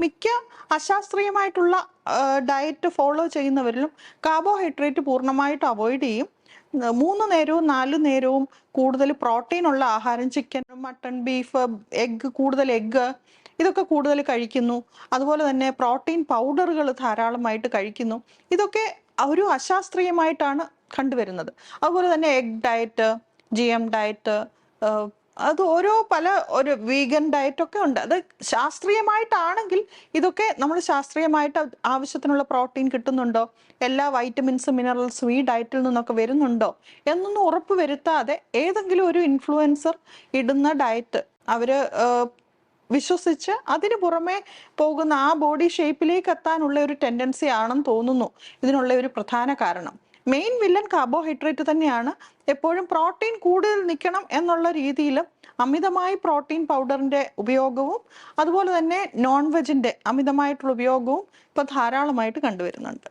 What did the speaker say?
മിക്ക അശാസ്ത്രീയമായിട്ടുള്ള diet follow ചെയ്യുന്നവരിലും carbohydrate പൂർണ്ണമായിട്ട് avoid ചെയ്യും. 3 നേരവും 4 നേരവും കൂടുതൽ പ്രോട്ടീൻ ഉള്ള ആഹാരം, ചിക്കൻ, മട്ടൺ, ബീഫ്, എഗ്ഗ്, കൂടുതൽ എഗ്ഗ് ഇതൊക്കെ കൂടുതൽ കഴിക്കുന്നു. അതുപോലെ തന്നെ പ്രോട്ടീൻ പൗഡറുകൾ ധാരാളമായിട്ട് കഴിക്കുന്നു. ഇതൊക്കെ ഒരു അശാസ്ത്രീയമായിട്ടാണ് കണ്ടുവരുന്നത്. അതുപോലെ തന്നെ എഗ് ഡയറ്റ്, GM ഡയറ്റ്, അത് ഒരു വീഗൻ ഡയറ്റ് ഒക്കെ ഉണ്ട്. അത് ശാസ്ത്രീയമായിട്ടാണെങ്കിൽ ഇതൊക്കെ നമ്മൾ ശാസ്ത്രീയമായിട്ട് ആവശ്യത്തിനുള്ള പ്രോട്ടീൻ കിട്ടുന്നുണ്ടോ, എല്ലാ വൈറ്റമിൻസും മിനറൽസും ഈ ഡയറ്റിൽ നിന്നൊക്കെ വരുന്നുണ്ടോ എന്നൊന്നും ഉറപ്പ് വരുത്താതെ ഏതെങ്കിലും ഒരു ഇൻഫ്ലുവൻസർ ഇടുന്ന ഡയറ്റ് അവര് വിശ്വസിച്ച് അതിന് പുറമെ പോകുന്ന ആ ബോഡി ഷേപ്പിലേക്ക് എത്താനുള്ള ഒരു ടെൻഡൻസി ആണെന്ന് തോന്നുന്നു ഇതിനുള്ള ഒരു പ്രധാന കാരണം. മെയിൻ വില്ലൻ കാർബോഹൈഡ്രേറ്റ് തന്നെയാണ്. എപ്പോഴും പ്രോട്ടീൻ കൂടുതൽ നിൽക്കണം എന്നുള്ള രീതിയിൽ അമിതമായി പ്രോട്ടീൻ പൗഡറിന്റെ ഉപയോഗവും അതുപോലെ തന്നെ നോൺ വെജിന്റെ അമിതമായിട്ടുള്ള ഉപയോഗവും ഇപ്പൊ ധാരാളമായിട്ട് കണ്ടുവരുന്നുണ്ട്.